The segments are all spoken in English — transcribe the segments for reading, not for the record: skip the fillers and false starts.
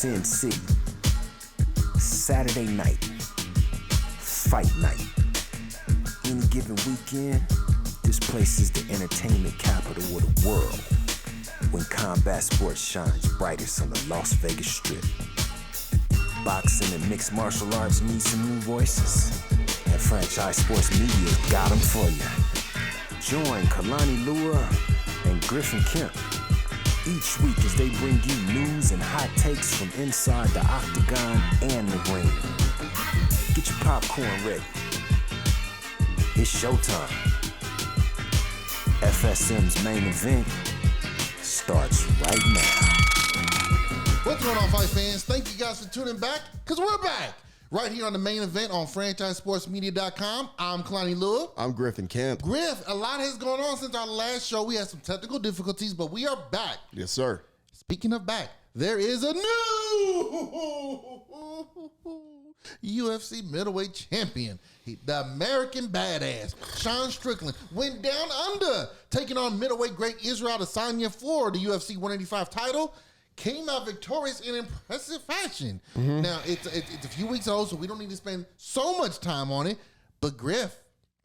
Sin City. Saturday night. Fight night. Any given weekend, this place is the entertainment capital of the world. When combat sports shines brightest on the Las Vegas Strip. Boxing and mixed martial arts need some new voices. And Franchise Sports Media got them for you. Join Kalani Lua and Griff and Kemp each week as they bring you news and hot takes from inside the octagon and the ring. Get your popcorn ready. It's showtime. FSM's main event starts right now. What's going on, fight fans? Thank you guys for tuning back, because we're back right here on the main event on FranchiseSportsMedia.com. I'm Kalani Lua. I'm Griff and Kemp. Griff, a lot has gone on since our last show. We had some technical difficulties, but we are back. Yes, sir. Speaking of back, there is a new UFC middleweight champion. The American badass, Sean Strickland, went down under, taking on middleweight great Israel Adesanya for the UFC 185 title. Came out victorious in impressive fashion. Now, it's a few weeks old, so we don't need to spend so much time on it. But Griff,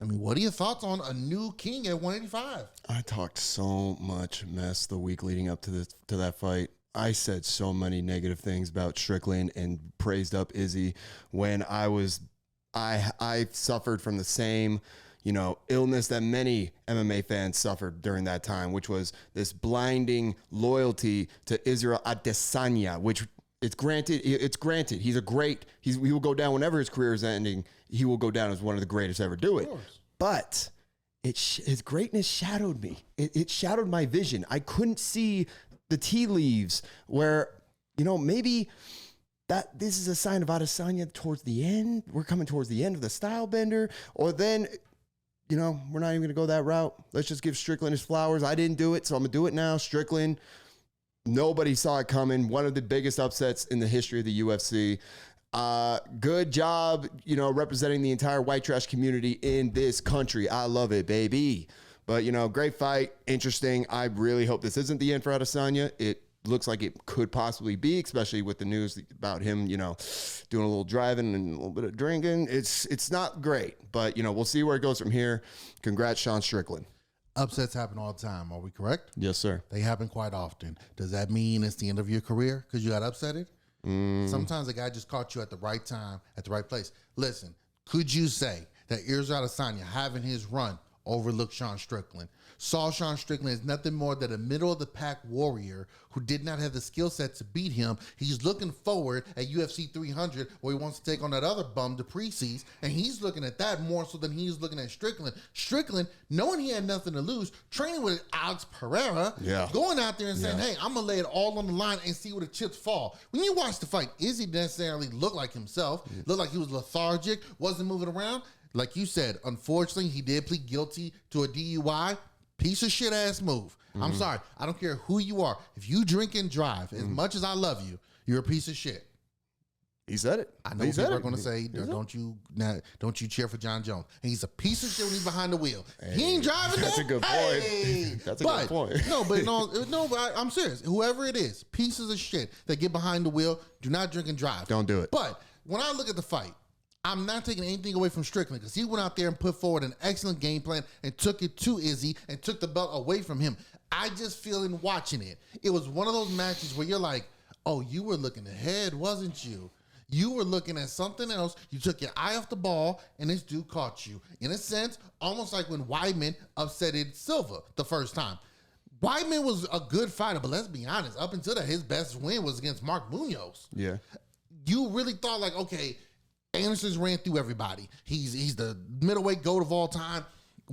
I mean, what are your thoughts on a new king at 185? I talked so much mess the week leading up to that fight. I said so many negative things about Strickland and praised up Izzy when I suffered from the same, illness that many MMA fans suffered during that time, which was this blinding loyalty to Israel Adesanya, which it's granted. He will go down whenever his career is ending. He will go down as one of the greatest ever do it. But his greatness shadowed me. It shadowed my vision. I couldn't see the tea leaves where, maybe that this is a sign of Adesanya towards the end. We're coming towards the end of the style bender. Or then, we're not even going to go that route. Let's just give Strickland his flowers. I didn't do it, so I'm going to do it now. Strickland, nobody saw it coming. One of the biggest upsets in the history of the UFC. Good job, representing the entire white trash community in this country. I love it, baby. But, great fight, interesting. I really hope this isn't the end for Adesanya. It looks like it could possibly be, especially with the news about him, doing a little driving and a little bit of drinking. It's not great, but, we'll see where it goes from here. Congrats, Sean Strickland. Upsets happen all the time. Are we correct? Yes, sir. They happen quite often. Does that mean it's the end of your career because you got upsetted? Sometimes a guy just caught you at the right time, at the right place. Listen, could you say that Israel Adesanya having his run overlooked Sean Strickland? Saw Sean Strickland as nothing more than a middle-of-the-pack warrior who did not have the skill set to beat him. He's looking forward at UFC 300 where he wants to take on that other bum, Duplessis, and he's looking at that more so than he's looking at Strickland. Strickland, knowing he had nothing to lose, training with Alex Pereira, going out there and saying, hey, I'm going to lay it all on the line and see where the chips fall. When you watch the fight, Izzy didn't necessarily look like himself, looked like he was lethargic, wasn't moving around. Like you said, unfortunately, he did plead guilty to a DUI. Piece of shit ass move. I'm sorry. I don't care who you are. If you drink and drive, as much as I love you, you're a piece of shit. He said it. I know people are going to say, don't you cheer for John Jones. And he's a piece of shit when he's behind the wheel. Hey, he ain't driving That's that. A good point. That's a good point. But I'm serious. Whoever it is, pieces of shit that get behind the wheel, do not drink and drive. Don't do it. But when I look at the fight, I'm not taking anything away from Strickland because he went out there and put forward an excellent game plan and took it to Izzy and took the belt away from him. I just feel in watching it, it was one of those matches where you're like, oh, you were looking ahead, wasn't you? You were looking at something else. You took your eye off the ball, and this dude caught you. In a sense, almost like when Weidman upsetted Silva the first time. Weidman was a good fighter, but let's be honest, up until that, his best win was against Mark Munoz. Yeah. You really thought like, okay, Anderson's ran through everybody. He's the middleweight GOAT of all time.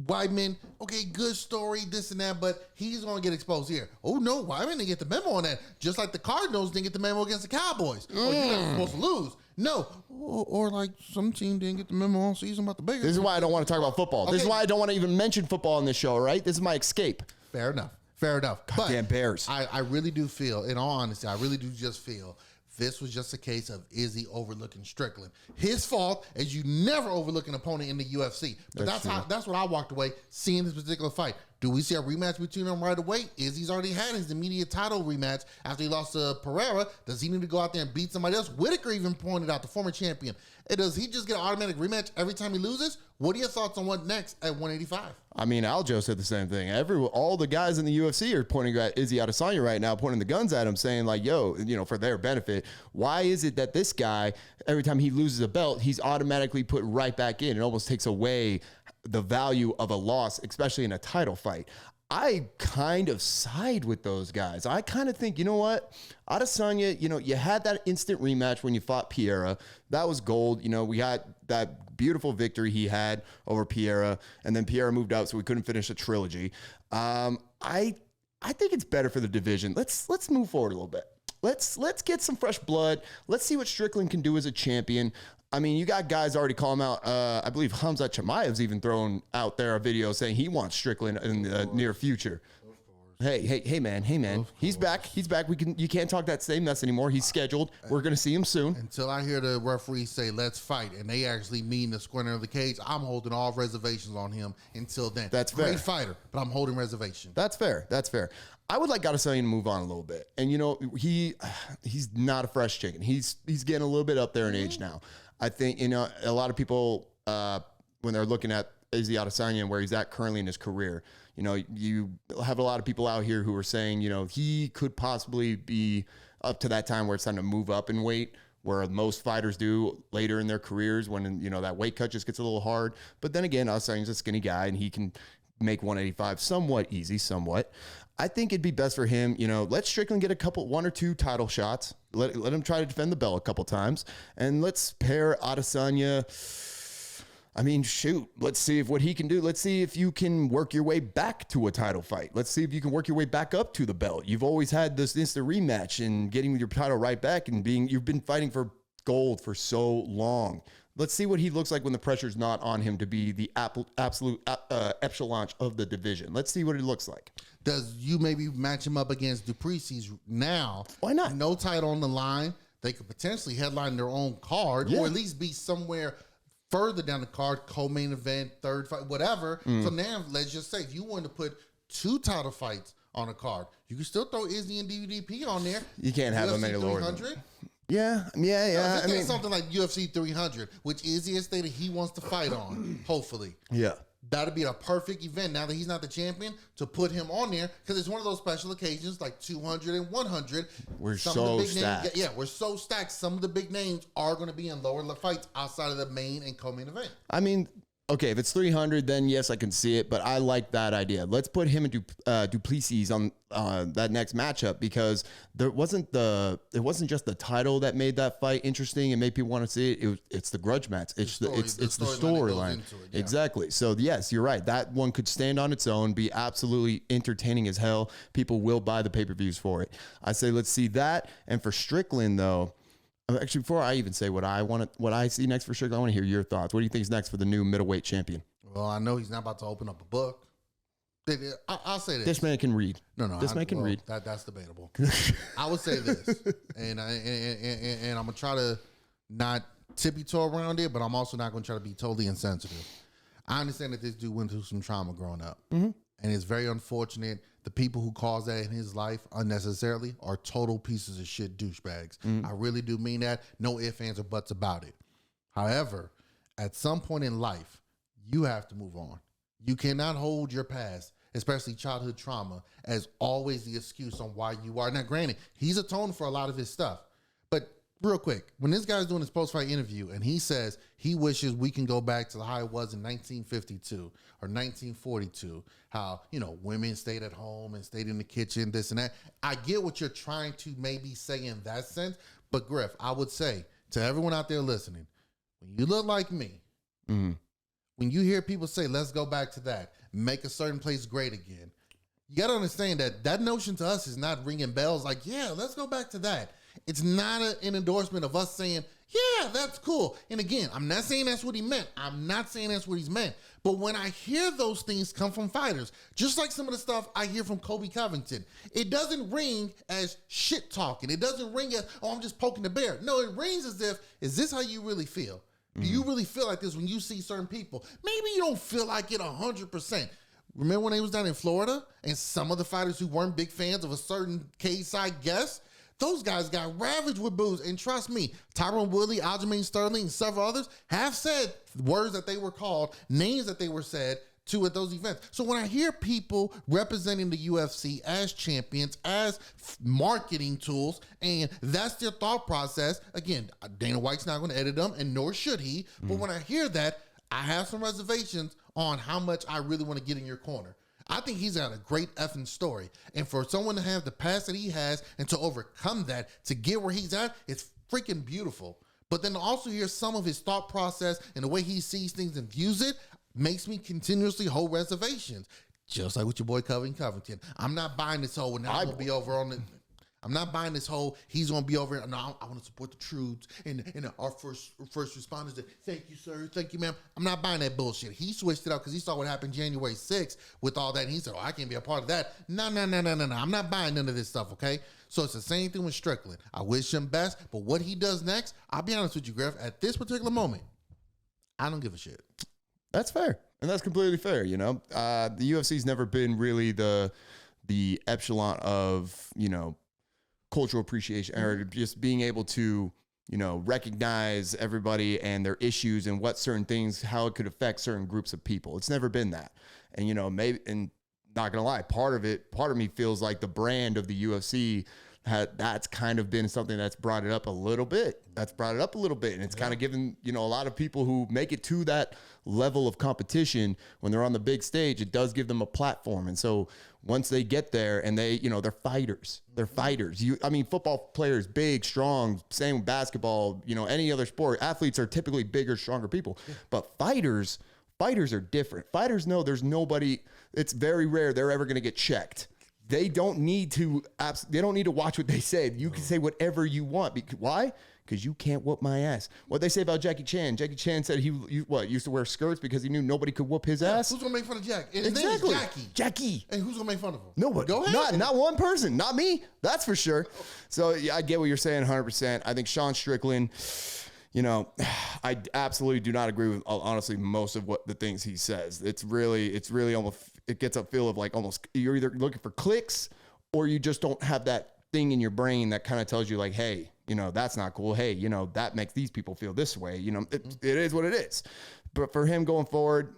Weidman, okay, good story, this and that, but he's going to get exposed here. Oh, no, Weidman didn't get the memo on that. Just like the Cardinals didn't get the memo against the Cowboys. Oh, you're not supposed to lose. No. Or like some team didn't get the memo all season about the Bears. This is why I don't want to talk about football. Okay. This is why I don't want to even mention football on this show, right? This is my escape. Fair enough. Goddamn Bears. I really do feel, in all honesty, I really do just feel this was just a case of Izzy overlooking Strickland. His fault, as you never overlook an opponent in the UFC. But that's what I walked away seeing this particular fight. Do we see a rematch between them right away? Izzy's already had his immediate title rematch after he lost to Pereira. Does he need to go out there and beat somebody else? Whitaker even pointed out, the former champion. Does he just get an automatic rematch every time he loses? What are your thoughts on what next at 185? I mean, Aljo said the same thing. All the guys in the UFC are pointing at Izzy Adesanya right now, pointing the guns at him, saying like, yo, for their benefit, why is it that this guy, every time he loses a belt, he's automatically put right back in? It almost takes away the value of a loss, especially in a title fight. I kind of side with those guys. I kind of think, you know what? Adesanya, you had that instant rematch when you fought Pereira. That was gold. We had that beautiful victory he had over Pereira, and then Pereira moved out, so we couldn't finish a trilogy. I think it's better for the division. Let's move forward a little bit. Let's get some fresh blood. Let's see what Strickland can do as a champion. I mean, you got guys already calling him out. I believe Hamzat Chimaev's even thrown out there a video saying he wants Strickland in the near future. Hey, man. He's back. You can't talk that same mess anymore. He's scheduled. We're going to see him soon. Until I hear the referee say, let's fight, and they actually mean the square of the cage, I'm holding all reservations on him until then. That's fair. Great fighter, but I'm holding reservations. That's fair. I would like Adesanya to move on a little bit. And, he's not a fresh chicken. He's getting a little bit up there in age now. I think, a lot of people, when they're looking at Izzy Adesanya and where he's at currently in his career, you have a lot of people out here who are saying, he could possibly be up to that time where it's time to move up in weight, where most fighters do later in their careers when, that weight cut just gets a little hard. But then again, Adesanya's a skinny guy and he can make 185 somewhat easy, I think it'd be best for him, let Strickland get one or two title shots. Let him try to defend the belt a couple times. And let's pair Adesanya. I mean, shoot, let's see what he can do. Let's see if you can work your way back to a title fight. Let's see if you can work your way back up to the belt. You've always had this instant rematch and getting your title right back and you've been fighting for gold for so long. Let's see what he looks like when the pressure's not on him to be the absolute echelon of the division. Let's see what it looks like. Does you maybe match him up against Duplessis now? Why not? No title on the line. They could potentially headline their own card or at least be somewhere further down the card, co-main event, third fight, whatever. So now let's just say if you wanted to put two title fights on a card, you can still throw Izzy and DDP on there. You can't have them any lower than 300. Yeah. I mean, something like UFC 300, which Izzy has stated he wants to fight on, hopefully. Yeah. That'd be a perfect event now that he's not the champion to put him on there because it's one of those special occasions like 200 and 100. We're so stacked. We're so stacked. Some of the big names are going to be in lower fights outside of the main and co-main event. I mean, okay, if it's 300, then yes, I can see it, but I like that idea. Let's put him and Duplessis on that next matchup because it wasn't just the title that made that fight interesting and made people want to see it. It's the grudge match. It's the storyline. Yeah. Exactly. So yes, you're right. That one could stand on its own, be absolutely entertaining as hell. People will buy the pay-per-views for it. I say let's see that. And for Strickland though, actually, before I even say what I see next for Strickland, I want to hear your thoughts. What do you think is next for the new middleweight champion? Well, I know he's not about to open up a book. I'll say this. This man can read. This man can read. That's debatable. I would say this, and I'm gonna try to not tippy-toe around it, but I'm also not gonna try to be totally insensitive. I understand that this dude went through some trauma growing up, and it's very unfortunate. The people who caused that in his life unnecessarily are total pieces of shit douchebags. I really do mean that. No ifs, ands, or buts about it. However, at some point in life, you have to move on. You cannot hold your past, especially childhood trauma, as always the excuse on why you are. Now, granted, he's atoned for a lot of his stuff. But real quick, when this guy's doing his post-fight interview and he says he wishes we can go back to how it was in 1952 or 1942, how, women stayed at home and stayed in the kitchen, this and that. I get what you're trying to maybe say in that sense. But Griff, I would say to everyone out there listening, when you look like me, when you hear people say, let's go back to that, make a certain place great again, you got to understand that notion to us is not ringing bells like, yeah, let's go back to that. It's not an endorsement of us saying, yeah, that's cool. And again, I'm not saying that's what he meant. I'm not saying that's what he's meant. But when I hear those things come from fighters, just like some of the stuff I hear from Colby Covington, it doesn't ring as shit talking. It doesn't ring as, I'm just poking the bear. No, it rings as if, is this how you really feel? Do you really feel like this when you see certain people? Maybe you don't feel like it 100%. Remember when they was down in Florida and some of the fighters who weren't big fans of a certain cage-side guest, those guys got ravaged with booze. And trust me, Tyron Woodley, Aljamain Sterling, and several others have said words that they were called, names that they were said to at those events. So when I hear people representing the UFC as champions, as marketing tools, and that's their thought process, again, Dana White's not going to edit them, and nor should he. But when I hear that, I have some reservations on how much I really want to get in your corner. I think he's got a great effing story. And for someone to have the past that he has and to overcome that, to get where he's at, it's freaking beautiful. But then to also hear some of his thought process and the way he sees things and views it makes me continuously hold reservations. Just like with your boy Covington. I'm not buying this whole, now I'm going to be over on the... I'm not buying this whole, he's going to be over. No, I want to support the troops and our first responders. Thank you, sir. Thank you, ma'am. I'm not buying that bullshit. He switched it up because he saw what happened January 6th with all that. And he said, I can't be a part of that. No. I'm not buying none of this stuff, okay? So it's the same thing with Strickland. I wish him best, but what he does next, I'll be honest with you, Griff, at this particular moment, I don't give a shit. That's fair. And that's completely fair, The UFC's never been really the epsilon of, cultural appreciation or just being able to, recognize everybody and their issues and what certain things, how it could affect certain groups of people. It's never been that. And, maybe, and not gonna lie, part of me feels like the brand of the UFC that's kind of been something that's brought it up a little bit. And it's kind of given, a lot of people who make it to that level of competition when they're on the big stage, it does give them a platform. And so once they get there and they, they're fighters. Football players, big, strong, same with basketball, any other sport. Athletes are typically bigger, stronger people. But fighters are different. Fighters know there's nobody, it's very rare they're ever going to get checked. They don't need to watch what they say. You can say whatever you want. Why? Because you can't whoop my ass. What they say about Jackie Chan. Jackie Chan said he used to wear skirts because he knew nobody could whoop his ass. Who's going to make fun of Jack? And exactly. His name is Jackie. And who's going to make fun of him? Nobody. Go ahead. Not one person. Not me. That's for sure. So yeah, I get what you're saying 100%. I think Sean Strickland, I absolutely do not agree with, honestly, most of what the things he says. It's really almost, it gets a feel of like almost you're either looking for clicks or you just don't have that thing in your brain that kind of tells you like, hey, that's not cool. Hey, that makes these people feel this way. It is what it is. But for him going forward,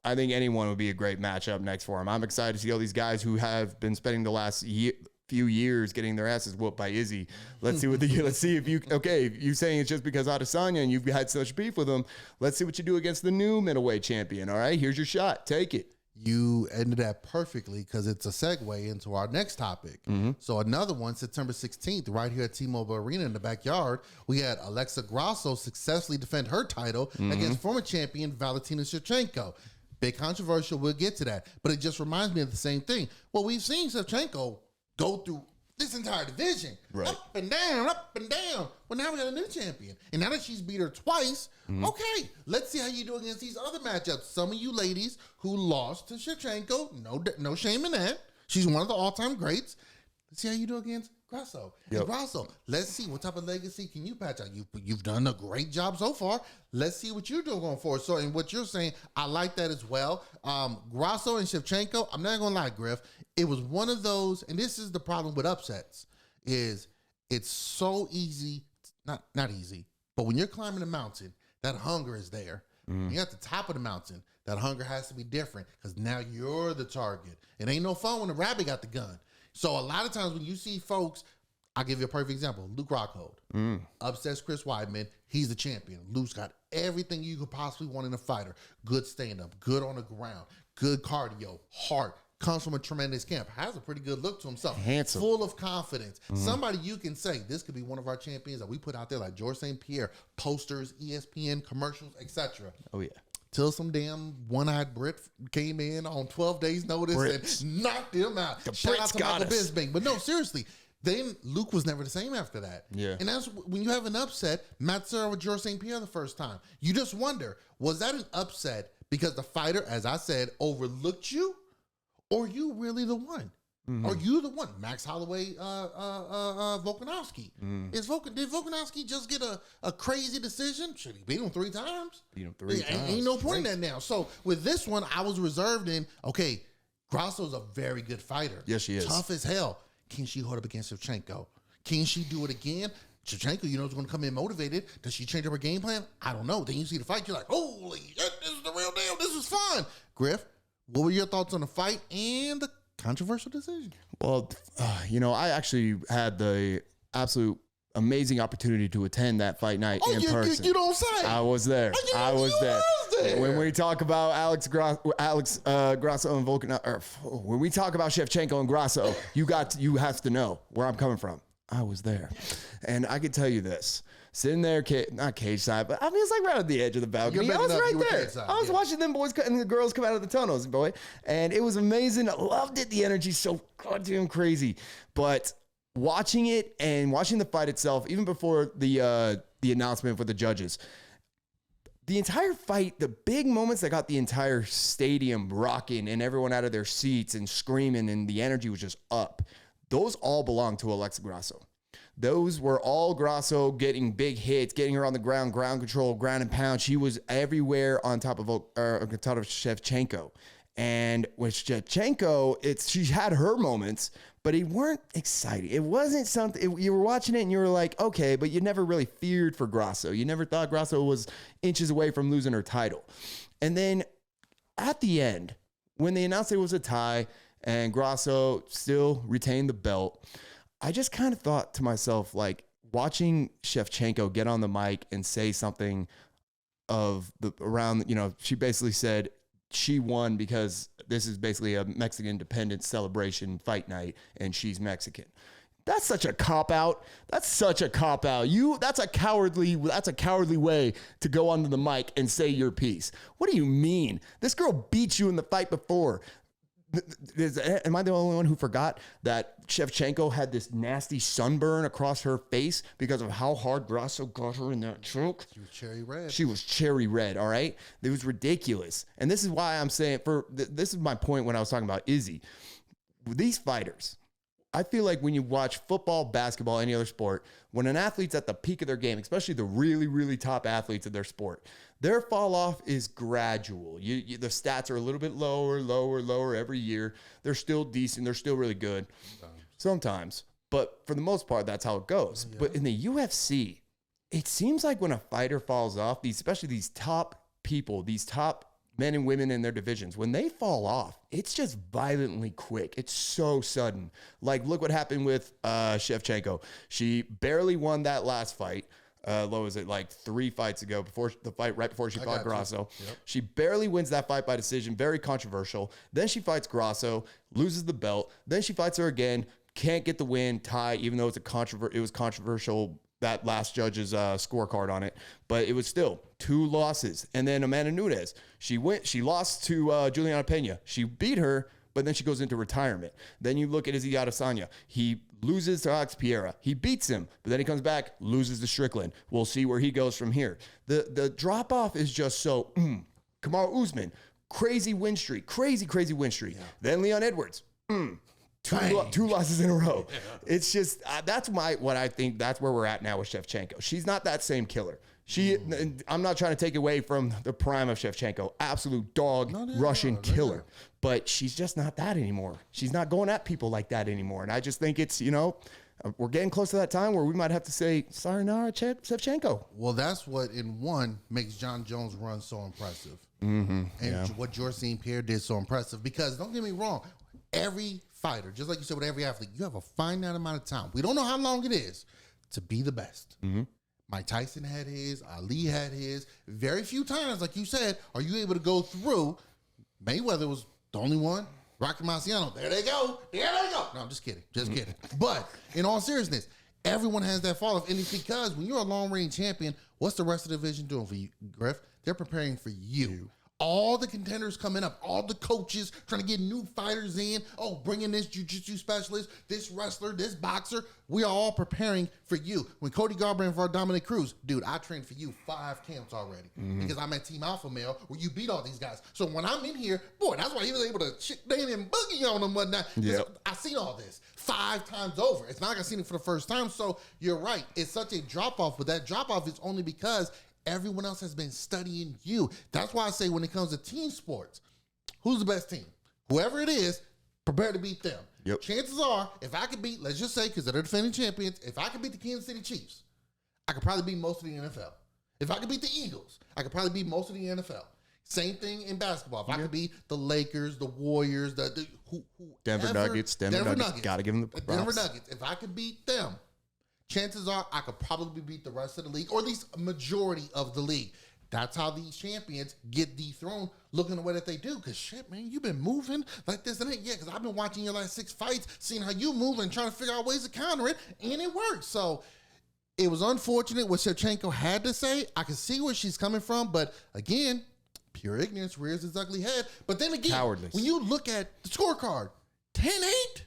I think anyone would be a great matchup next for him. I'm excited to see all these guys who have been spending the last few years getting their asses whooped by Izzy. Let's see if you saying it's just because Adesanya and you've had such beef with him. Let's see what you do against the new middleweight champion. All right, here's your shot. Take it. You ended that perfectly because it's a segue into our next topic. Mm-hmm. So another one, September 16th, right here at T-Mobile Arena in the backyard, we had Alexa Grasso successfully defend her title against former champion Valentina Shevchenko. Big controversial, we'll get to that. But it just reminds me of the same thing. Well, we've seen Shevchenko go through this entire division. Right. Up and down, up and down. Well, now we got a new champion. And now that she's beat her twice, okay, let's see how you do against these other matchups. Some of you ladies who lost to Shevchenko, no shame in that. She's one of the all-time greats. Let's see how you do against Grasso. Yep. And Grasso, let's see what type of legacy can you patch out. You've done a great job so far. Let's see what you're doing going forward. So, and what you're saying, I like that as well. Grasso and Shevchenko, I'm not going to lie, Griff. It was one of those, and this is the problem with upsets, is it's so easy, not easy, but when you're climbing a mountain, that hunger is there. You're at the top of the mountain. That hunger has to be different because now you're the target. It ain't no fun when the rabbit got the gun. So a lot of times when you see folks, I'll give you a perfect example. Luke Rockhold upsets Chris Weidman. He's the champion. Luke's got everything you could possibly want in a fighter. Good stand-up, good on the ground, good cardio, heart, comes from a tremendous camp, has a pretty good look to himself. Handsome. Full of confidence. Somebody you can say, this could be one of our champions that we put out there like George St. Pierre, posters, ESPN, commercials, etc. Oh, yeah. Till some damn one-eyed Brit came in on 12 days notice and knocked him out. Shout out to Michael Bisping. But no, seriously, then Luke was never the same after that. Yeah. And that's when you have an upset, Matt Serra with George St. Pierre the first time. You just wonder, was that an upset because the fighter, as I said, overlooked you? Or you really the one? Are you the one? Max Holloway, Volkanovski. Did Volkanovski just get a crazy decision? Should he beat him 3 times? Beat him 3 times. Ain't no point in that now. So with this one, I was reserved in, okay, Grasso's a very good fighter. Yes, she is. Tough as hell. Can she hold up against Shevchenko? Can she do it again? Shevchenko, is going to come in motivated. Does she change up her game plan? I don't know. Then you see the fight, you're like, holy shit, this is the real deal. This is fun. Griff, what were your thoughts on the fight and the controversial decision? Well, I actually had the absolute amazing opportunity to attend that fight night in person. You don't say. I was there. I was there. When we talk about Alex Grasso and when we talk about Shevchenko and Grasso, you have to know where I'm coming from. I was there. And I can tell you this. Sitting there, not cage side, but I mean, it's like right at the edge of the balcony. I was right there. I was watching them boys and the girls come out of the tunnels, boy. And it was amazing. I loved it. The energy's so goddamn crazy. But watching it and watching the fight itself, even before the announcement for the judges, the entire fight, the big moments that got the entire stadium rocking and everyone out of their seats and screaming and the energy was just up, those all belong to Alexa Grasso. Those were all Grasso getting big hits, getting her on the ground control, ground and pound. She was everywhere on top of Shevchenko. And with Shevchenko, she had her moments, but it weren't exciting. It wasn't something, you were watching it and you were like, okay, but you never really feared for Grasso. You never thought Grasso was inches away from losing her title. And then at the end, when they announced it was a tie and Grasso still retained the belt, I just kind of thought to myself, like, watching Shevchenko get on the mic and say something she basically said she won because this is basically a Mexican independence celebration fight night and she's Mexican. That's such a cop-out. That's a cowardly way to go onto the mic and say your piece. What do you mean? This girl beat you in the fight before. Am I the only one who forgot that Shevchenko had this nasty sunburn across her face because of how hard Grasso got her in that choke? She was cherry red. She was cherry red, all right? It was ridiculous. And this is why I'm saying, this is my point when I was talking about Izzy. These fighters, I feel like when you watch football, basketball, any other sport, when an athlete's at the peak of their game, especially the really, really top athletes of their sport, their fall off is gradual. The stats are a little bit lower every year. They're still decent. They're still really good. Sometimes. But for the most part, that's how it goes. Yeah. But in the UFC, it seems like when a fighter falls off, especially these top people, these top men and women in their divisions, when they fall off, it's just violently quick. It's so sudden. Like, look what happened with Shevchenko. She barely won that last fight. What was it, like 3 fights ago, right before she fought Grasso. Yep. She barely wins that fight by decision, very controversial. Then she fights Grasso, loses the belt. Then she fights her again, can't get the win, tie, even though it was controversial, that last judge's scorecard on it. But it was still 2 losses. And then Amanda Nunes, she lost to Juliana Pena. She beat her, but then she goes into retirement. Then you look at Izzy Adesanya. He loses to Alex Pereira. He beats him, but then he comes back, loses to Strickland. We'll see where he goes from here. The drop-off is just so, Kamaru Usman, crazy win streak. Yeah. Then Leon Edwards, 2 losses in a row. Yeah. It's just, that's what I think, that's where we're at now with Shevchenko. She's not that same killer. I'm not trying to take away from the prime of Shevchenko. Absolute dog, Russian killer. But she's just not that anymore. She's not going at people like that anymore. And I just think it's, we're getting close to that time where we might have to say, sayonara, Shevchenko. Well, that's what, in one, makes John Jones' run so impressive. Mm-hmm. And what Georges St. Pierre did so impressive. Because, don't get me wrong, every fighter, just like you said with every athlete, you have a finite amount of time. We don't know how long it is to be the best. Mm-hmm. Mike Tyson had his, Ali had his. Very few times, like you said, are you able to go through. Mayweather was the only one. Rocky Marciano, there they go. No, I'm just kidding. Kidding. But in all seriousness, everyone has that fall off. And it's because when you're a long-range champion, what's the rest of the division doing for you, Griff? They're preparing for you. all the contenders coming up, all the coaches trying to get new fighters in. Oh, bring in this jiu-jitsu specialist, this wrestler, this boxer. We are all preparing for you. When Cody Garbrandt for Dominic Cruz, dude, I trained for you 5 camps already because I'm at Team Alpha Male where you beat all these guys. So when I'm in here, boy, that's why he was able to chick Danny and boogie on them and whatnot. I seen all this 5 times over. It's not like I seen it for the first time. So you're right. It's such a drop-off, but that drop-off is only because everyone else has been studying you. That's why I say when it comes to team sports, who's the best team? Whoever it is, prepare to beat them. Yep. Chances are, if I could beat, let's just say, because they're the defending champions, if I could beat the Kansas City Chiefs, I could probably beat most of the NFL. If I could beat the Eagles, I could probably beat most of the NFL. Same thing in basketball. If I could beat the Lakers, the Warriors, Denver Nuggets. Got to give them the props. Denver Nuggets. If I could beat them, chances are I could probably beat the rest of the league, or at least a majority of the league. That's how these champions get dethroned, looking the way that they do. Because, shit, man, you've been moving like this and that. Yeah, because I've been watching your last 6 fights, seeing how you move and trying to figure out ways to counter it, and it works. So it was unfortunate what Shevchenko had to say. I can see where she's coming from, but again, pure ignorance rears its ugly head. But then again, Cowardless. When you look at the scorecard, 10-8?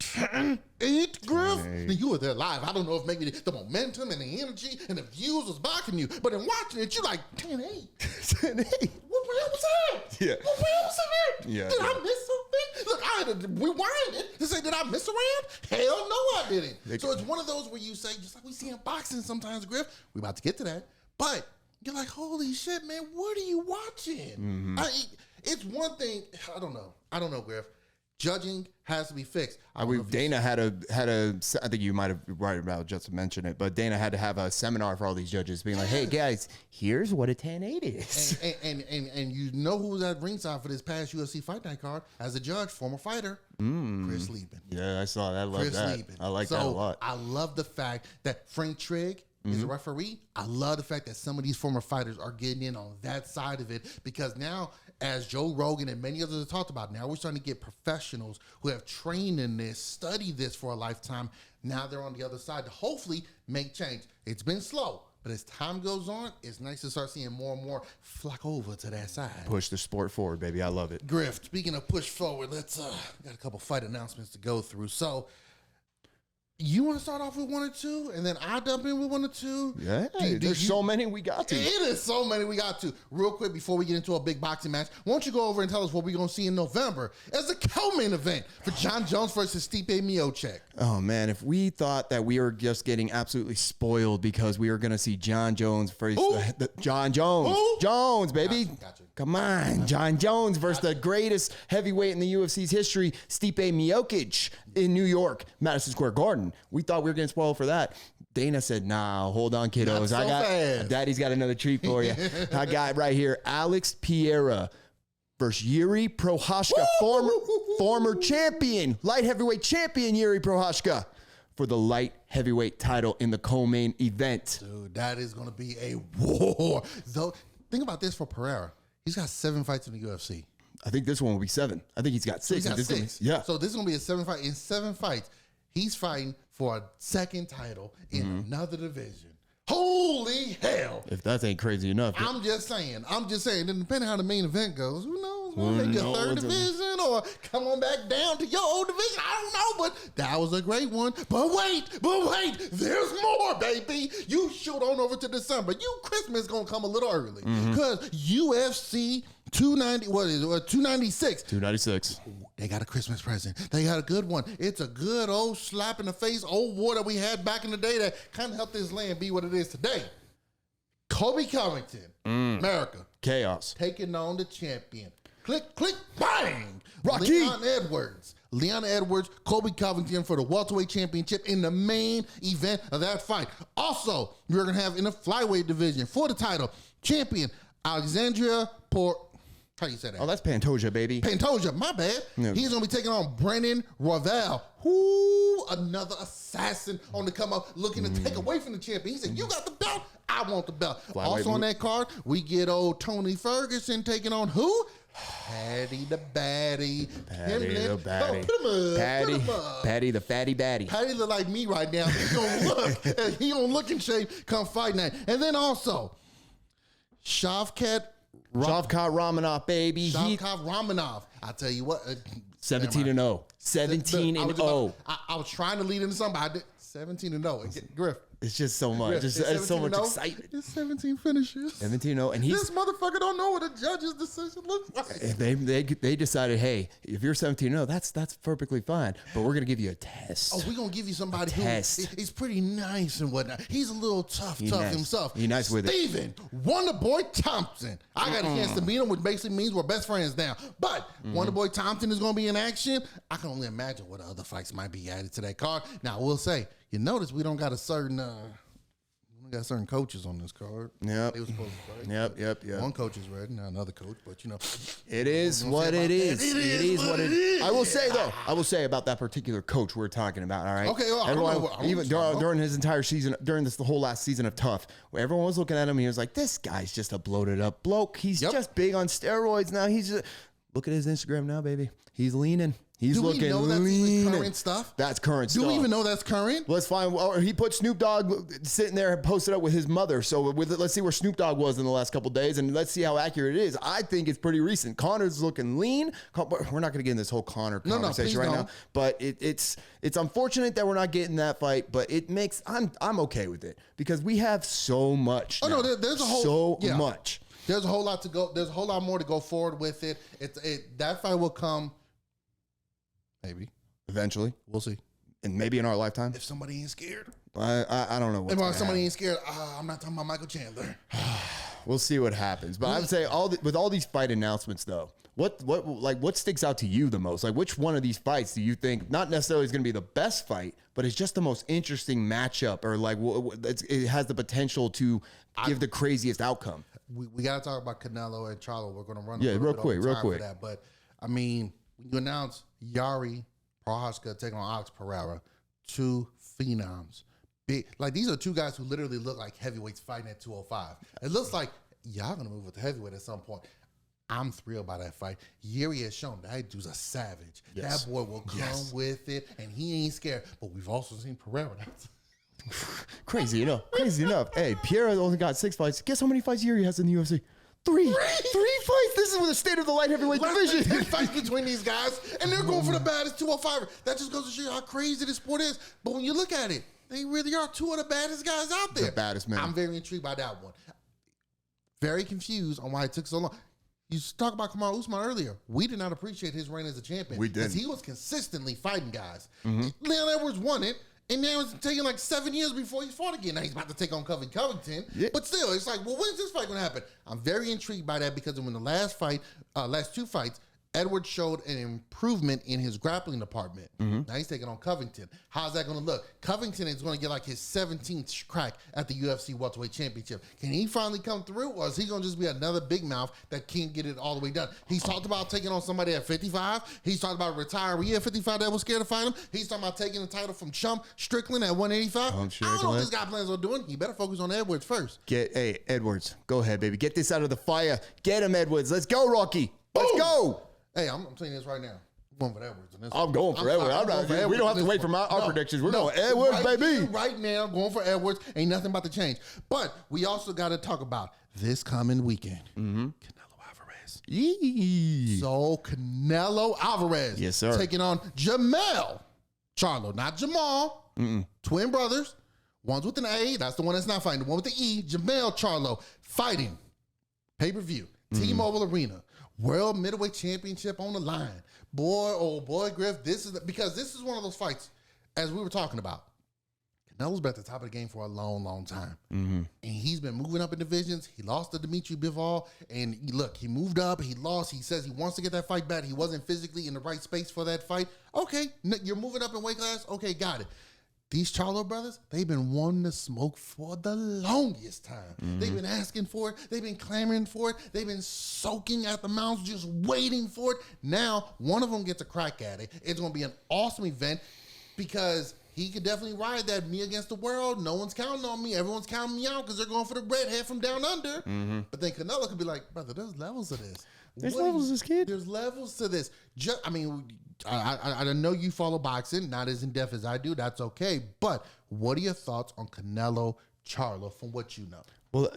10-8, Griff? Now, you were there live. I don't know if maybe the momentum and the energy and the views was blocking you, but in watching it, you like 10-8. 10-8. What round was that? Yeah. What round was that? Yeah. Did I miss something? Look, I had to rewind it to say, did I miss a round? Hell no, I didn't. So it's one of those where you say, just like we see in boxing sometimes, Griff, we're about to get to that, but you're like, holy shit, man, what are you watching? It's one thing, I don't know, Griff. Judging has to be fixed. Dana had a. I think you might have right about just to mention it, but Dana had to have a seminar for all these judges, being like, "Hey guys, here's what a 10-8 is." And you know who was at ringside for this past UFC Fight Night card as a judge, former fighter, Chris Lieben. Yeah, I saw that. I love that. Lieben. I like that a lot. I love the fact that Frank Trigg is a referee. I love the fact that some of these former fighters are getting in on that side of it, because now, as Joe Rogan and many others have talked about, now we're starting to get professionals who have trained in this, studied this for a lifetime. Now they're on the other side to hopefully make change. It's been slow, but as time goes on, it's nice to start seeing more and more flock over to that side. Push the sport forward, baby. I love it. Griff, speaking of push forward, let's got a couple fight announcements to go through. So, you want to start off with 1 or 2, and then I dump in with 1 or 2? Yeah, there's so many we got to. It is so many we got to. Real quick, before we get into a big boxing match, why don't you go over and tell us what we're going to see in November as a co-main event for John Jones versus Stipe Miocic. Oh, man, if we thought that we were just getting absolutely spoiled because we were going to see John Jones versus John Jones. Ooh. Jones, baby. Gotcha. Come on. John Jones versus the greatest heavyweight in the UFC's history, Stipe Miocic, in New York, Madison Square Garden. We thought we were getting spoiled for that. Dana said, nah, hold on, kiddos. Daddy's got another treat for you. I got right here, Alex Pereira versus Jiri Prochazka, former champion, light heavyweight champion Jiri Prochazka, for the light heavyweight title in the co-main event. Dude, that is going to be a war. Though, think about this for Pereira. He's got 7 fights in the UFC. I think this one will be 7. I think he's got 6. He's got 6. Yeah. So this is going to be a 7 fight. In 7 fights, he's fighting for a second title in another division. Holy hell. If that ain't crazy enough. I'm just saying. Then depending on how the main event goes, who knows? Maybe a third division or come on back down to your old division. I don't know, but that was a great one. But wait, there's more, baby. You shoot on over to December. Christmas going to come a little early because UFC 296. 296. They got a Christmas present. They got a good one. It's a good old slap in the face old war that we had back in the day that kind of helped this land be what it is today. Colby Covington, America. Chaos. Taking on the champion. Click, click, bang. Rocky. Leon Edwards, Colby Covington for the welterweight championship in the main event of that fight. Also, we're going to have in the flyweight division for the title, champion Alexandria how do you say that? Oh, that's Pantoja, baby. Pantoja, my bad. Yeah. He's going to be taking on Brendan Royval. Who? Another assassin on the come up looking to take away from the champion. He said, you got the belt? I want the belt. Also on that card, we get old Tony Ferguson taking on who? Patty the Batty. Patty the Batty. Patty the Fatty Batty. Patty look like me right now. He gonna look in shape come fight night. And then also, Shavkat Shavkat Ramonov, baby. Shavkat Ramonov. I tell you what. 17-0. 17-0. I was trying to lead into something, but I did 17-0. Griff. It's just so much. It's so much excitement. It's 17 finishes. 17-0, and this motherfucker don't know what a judge's decision looks like. They decided, hey, if you're 17-0, that's perfectly fine, but we're gonna give you a test. Oh, we're gonna give you somebody who he's pretty nice and whatnot. He's a little tough himself. He's nice with it. Steven Wonderboy Thompson. I got a chance to meet him, which basically means we're best friends now. But Wonderboy Thompson is gonna be in action. I can only imagine what other fights might be added to that card. Now, I will say, you notice we don't got a certain. We got certain coaches on this card. Yep. They were supposed to fight. Yep. One coach is ready, now another coach, but you know. It is what it is. It is what it is. I will say, though, about that particular coach we're talking about, all right? Okay, well, everyone, even during his entire season, during the whole last season of Tough, where everyone was looking at him, he was like, this guy's just a bloated up bloke. He's just big on steroids now. He's just, look at his Instagram now, baby. He's leaning. He's looking lean. Do we know that's even current stuff? That's current stuff. Do we even know that's current? Let's find. Well, he put Snoop Dogg sitting there and posted up with his mother. So let's see where Snoop Dogg was in the last couple of days, and let's see how accurate it is. I think it's pretty recent. Connor's looking lean. We're not going to get in this whole Connor conversation right now, but it's unfortunate that we're not getting that fight. But it makes I'm okay with it because we have so much. Oh now. No, there's a whole much. There's a whole lot to go. There's a whole lot more to go forward with it. That fight will come. Maybe. Eventually. We'll see. And maybe in our lifetime. If somebody ain't scared. I don't know. If somebody ain't scared, I'm not talking about Michael Chandler. We'll see what happens. But I would say with all these fight announcements, though, what sticks out to you the most? Like, which one of these fights do you think not necessarily is going to be the best fight, but it's just the most interesting matchup, or like it has the potential to give the craziest outcome? We got to talk about Canelo and Charlo. We're going to run real quick. For that. But I mean, when you announce Jiri Prochazka taking on Alex Pereira, two phenoms. Like, these are two guys who literally look like heavyweights fighting at 205. It looks like y'all going to move with the heavyweight at some point. I'm thrilled by that fight. Jiri has shown that dude's a savage. Yes. That boy will come with it, and he ain't scared. But we've also seen Pereira. Crazy enough. Hey, Pereira only got 6 fights. Guess how many fights Jiri has in the UFC? Three fights. This is the state of the light heavyweight division. 10 fights between these guys, and they're going for the baddest 205. That just goes to show you how crazy this sport is. But when you look at it, they really are two of the baddest guys out there. The baddest man. I'm very intrigued by that one. Very confused on why it took so long. You talked about Kamaru Usman earlier. We did not appreciate his reign as a champion. We did. Because he was consistently fighting guys. Leon Edwards won it. And now it's taking like 7 years before he fought again. Now he's about to take on Colby Covington. Yeah. But still, it's like, well, when's this fight going to happen? I'm very intrigued by that because when the last 2 fights, Edwards showed an improvement in his grappling department. Now he's taking on Covington. How's that going to look? Covington is going to get like his 17th crack at the UFC welterweight championship. Can he finally come through, or is he going to just be another big mouth that can't get it all the way done? He's talked about taking on somebody at 55. He's talked about a retiree at 55 that was scared to fight him. He's talking about taking the title from Chump Strickland at 185. I don't know what this guy plans on doing. He better focus on Edwards first. Hey, Edwards, go ahead, baby. Get this out of the fire. Get him, Edwards. Let's go, Rocky. Let's go. Hey, I'm saying this right now. I'm going for Edwards. I'm going for Edwards. We don't have to wait for our predictions. We're going Edwards, baby. Right now, going for Edwards. Ain't nothing about to change. But we also got to talk about this coming weekend. Canelo Alvarez. So Canelo Alvarez. Yes, sir. Taking on Jermell Charlo. Not Jamal. Twin brothers. One's with an A. That's the one that's not fighting. The one with the E. Jermell Charlo. Fighting. Pay-per-view. T-Mobile Arena. World Middleweight Championship on the line. Boy, oh boy, Griff, this is one of those fights, as we were talking about. Canelo's been at the top of the game for a long, long time. And he's been moving up in divisions. He lost to Dimitri Bivol, and look, he moved up, he lost. He says he wants to get that fight back. He wasn't physically in the right space for that fight. Okay, you're moving up in weight class? Okay, got it. These Charlo brothers, they've been wanting to smoke for the longest time. They've been asking for it. They've been clamoring for it. They've been soaking at the mouth, just waiting for it. Now, one of them gets a crack at it. It's going to be an awesome event because he could definitely ride that me against the world. No one's counting on me. Everyone's counting me out because they're going for the redhead from down under. But then Canelo could be like, brother, there's levels to this. There's levels to this, kid. There's levels to this. I know you follow boxing, not as in depth as I do. That's okay. But what are your thoughts on Canelo Charlo from what you know? Well,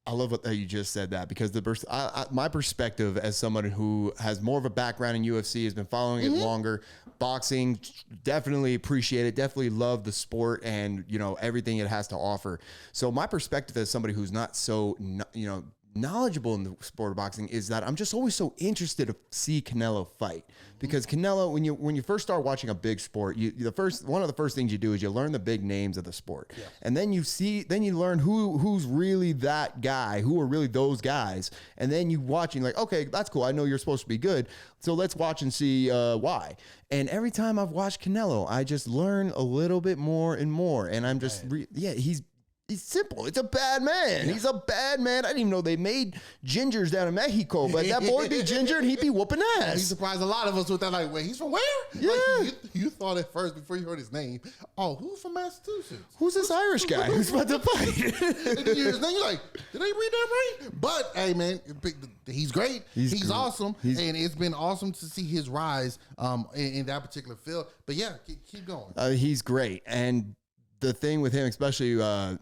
I love that you just said that, because my perspective as someone who has more of a background in UFC, has been following it longer, boxing, definitely appreciate it, definitely love the sport and, you know, everything it has to offer. So my perspective as somebody who's not so, you know, knowledgeable in the sport of boxing is that I'm just always so interested to see Canelo fight, because Canelo, when you first start watching a big sport, one of the first things you do is you learn the big names of the sport, and then you learn who's really that guy, who are really those guys, and then you watch and you're like, okay, that's cool, I know you're supposed to be good, so let's watch and see why. And every time I've watched Canelo, I just learn a little bit more and more, and I'm just He's simple. It's a bad man. Yeah. He's a bad man. I didn't even know they made gingers down in Mexico, but that boy be ginger and he'd be whooping ass. He surprised a lot of us with that, like, wait, he's from where? Yeah. Like, you thought at first, before you heard his name, oh, who's from Massachusetts? Who's this Irish guy who's about to fight? And then you hear his name, you're like, did I read that right? But, hey, man, he's great. He's awesome. And it's been awesome to see his rise in that particular field. But, yeah, keep going. He's great. And the thing with him, especially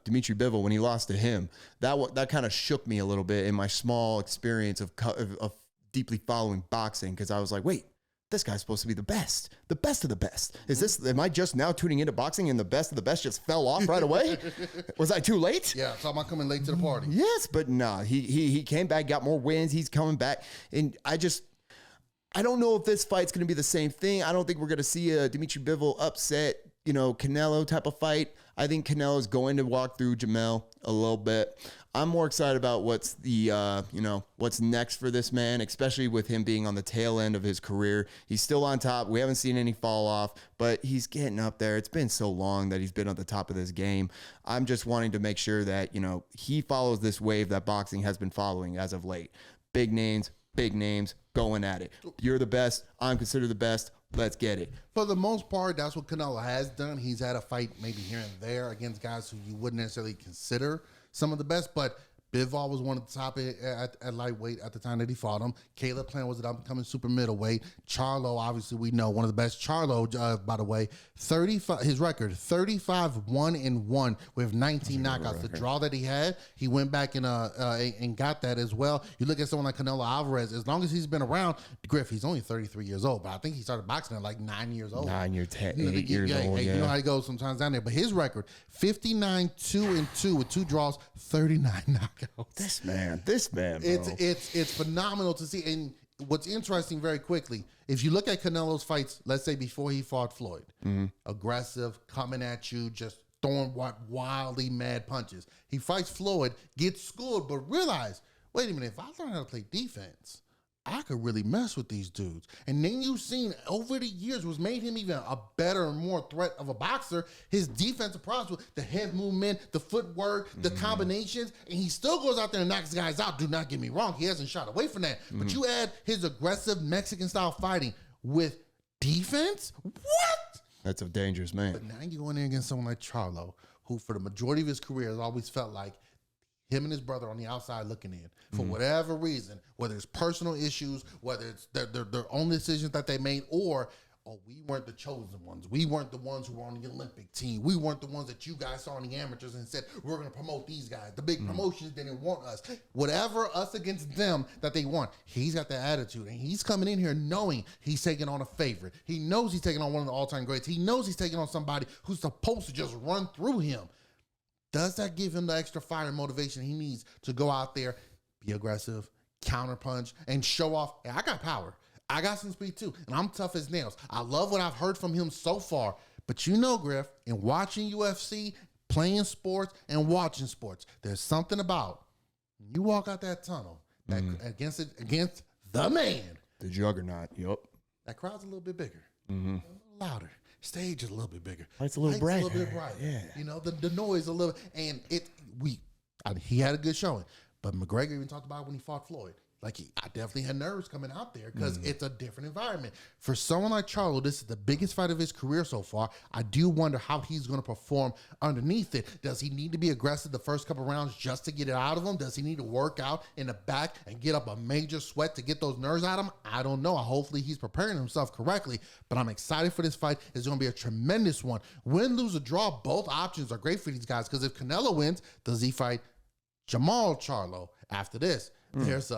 Dimitri Bivol, when he lost to him, that kind of shook me a little bit in my small experience of deeply following boxing, because I was like, wait, this guy's supposed to be the best of the best. Am I just now tuning into boxing and the best of the best just fell off right away? Was I too late? Yeah, talking about coming late to the party. Yes, but no, he came back, got more wins. He's coming back, and I don't know if this fight's going to be the same thing. I don't think we're going to see a Dimitri Bivol upset, you know, Canelo type of fight. I think Canelo's going to walk through Jermell a little bit. I'm more excited about what's next for this man, especially with him being on the tail end of his career. He's still on top. We haven't seen any fall off, but he's getting up there. It's been so long that he's been at the top of this game. I'm just wanting to make sure that, you know, he follows this wave that boxing has been following as of late. Big names going at it. You're the best. I'm considered the best. Let's get it. For the most part, that's what Canelo has done. He's had a fight maybe here and there against guys who you wouldn't necessarily consider some of the best, but Bivol was one of the top at lightweight at the time that he fought him. Caleb Plant was an up-and-coming super middleweight. Charlo, obviously, we know, one of the best. Charlo, by the way, his record, 35-1-1 with 19 knockouts. The draw that he had, he went back and got that as well. You look at someone like Canelo Alvarez, as long as he's been around, Griff, he's only 33 years old, but I think he started boxing at like 9 years old. 8 years old, You know how he goes sometimes down there. But his record, 59-2-2 with 2 draws, 39 knockouts. This man, bro. It's phenomenal to see. And what's interesting, very quickly, if you look at Canelo's fights, let's say before he fought Floyd, aggressive, coming at you, just throwing wildly mad punches. He fights Floyd, gets schooled, but realize, wait a minute, if I learn how to play defense, I could really mess with these dudes. And then you've seen over the years what's made him even a better and more threat of a boxer, his defensive prowess, the head movement, the footwork, the combinations, and he still goes out there and knocks guys out. Do not get me wrong. He hasn't shot away from that. But you add his aggressive Mexican-style fighting with defense? What? That's a dangerous man. But now you go in there against someone like Charlo, who for the majority of his career has always felt like him and his brother on the outside looking in for whatever reason, whether it's personal issues, whether it's their own decisions that they made, or, we weren't the chosen ones. We weren't the ones who were on the Olympic team. We weren't the ones that you guys saw in the amateurs and said, we're going to promote these guys. The big promotions didn't want us. Whatever us against them that they want. He's got that attitude, and he's coming in here knowing he's taking on a favorite. He knows he's taking on one of the all-time greats. He knows he's taking on somebody who's supposed to just run through him. Does that give him the extra fire and motivation he needs to go out there, be aggressive, counterpunch, and show off, hey, I got power. I got some speed too, and I'm tough as nails. I love what I've heard from him so far. But you know, Griff, in watching UFC, playing sports, and watching sports, there's something about when you walk out that tunnel that against the man. The juggernaut, yep. That crowd's a little bit bigger, a little louder. Stage is a little bit bigger. It's a little brighter. A little bit brighter. Yeah. You know, the noise a little, and he had a good showing. But McGregor even talked about when he fought Floyd. Like, I definitely had nerves coming out there because it's a different environment. For someone like Charlo, this is the biggest fight of his career so far. I do wonder how he's going to perform underneath it. Does he need to be aggressive the first couple rounds just to get it out of him? Does he need to work out in the back and get up a major sweat to get those nerves out of him? I don't know. Hopefully he's preparing himself correctly, but I'm excited for this fight. It's going to be a tremendous one. Win, lose, or draw, both options are great for these guys because if Canelo wins, does he fight Jermell Charlo. After this, there's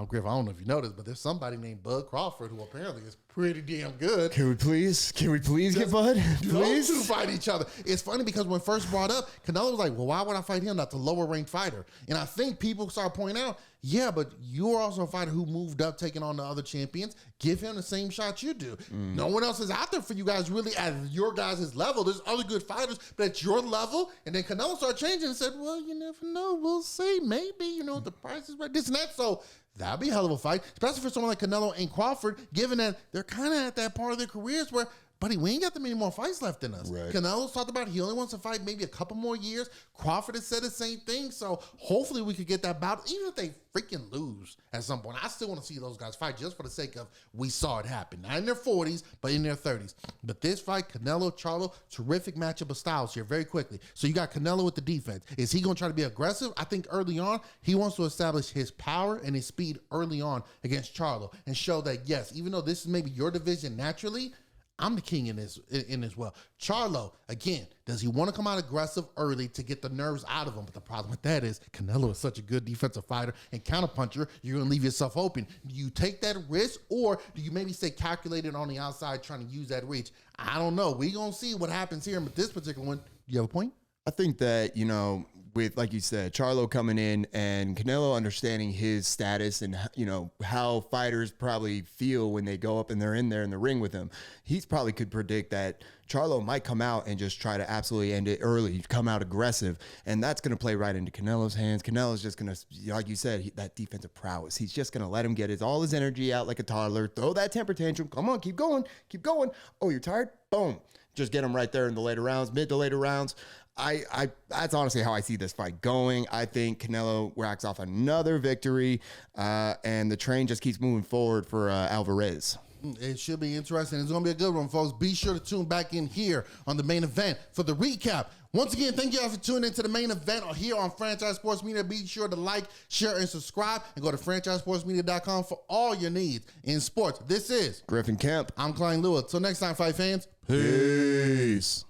Griff, I don't know if you noticed, but there's somebody named Bud Crawford who apparently is pretty damn good. Can we please get Bud? Those two fight each other. It's funny because when first brought up, Canelo was like, well, why would I fight him? That's a lower ranked fighter. And I think people start pointing out, yeah, but you're also a fighter who moved up, taking on the other champions. Give him the same shot you do. No one else is out there for you guys really at your guys' level. There's other good fighters, but at your level. And then Canelo started changing and said, well, you never know. We'll see. Maybe, the price is right, this and that. So that'd be a hell of a fight, especially for someone like Canelo and Crawford, given that they're kind of at that part of their careers where, buddy, we ain't got that many more fights left in us. Right. Canelo's talked about he only wants to fight maybe a couple more years. Crawford has said the same thing. So hopefully we could get that bout, even if they freaking lose at some point. I still want to see those guys fight just for the sake of we saw it happen. Not in their 40s, but in their 30s. But this fight, Canelo, Charlo, terrific matchup of styles here very quickly. So you got Canelo with the defense. Is he going to try to be aggressive? I think early on, he wants to establish his power and his speed early on against Charlo and show that, yes, even though this is maybe your division naturally, I'm the king in this well. Charlo, again, does he want to come out aggressive early to get the nerves out of him? But the problem with that is Canelo is such a good defensive fighter and counterpuncher, you're going to leave yourself open. Do you take that risk, or do you maybe stay calculated on the outside trying to use that reach? I don't know. We're going to see what happens here. But this particular one, do you have a point? I think that, with, like you said, Charlo coming in and Canelo understanding his status and, how fighters probably feel when they go up and they're in there in the ring with him, he's probably could predict that Charlo might come out and just try to absolutely end it early, come out aggressive, and that's going to play right into Canelo's hands. Canelo's just going to, like you said, that defensive prowess. He's just going to let him get all his energy out like a toddler, throw that temper tantrum. Come on, keep going. Oh, you're tired? Boom. Just get him right there in the later rounds, mid to later rounds. That's honestly how I see this fight going. I think Canelo racks off another victory, and the train just keeps moving forward for Alvarez. It should be interesting. It's going to be a good one, folks. Be sure to tune back in here on the main event for the recap. Once again, thank you guys for tuning into the main event here on Franchise Sports Media. Be sure to like, share, and subscribe, and go to franchisesportsmedia.com for all your needs in sports. This is Griff and Kemp. I'm Klein Lewis. Till next time, fight fans. Peace.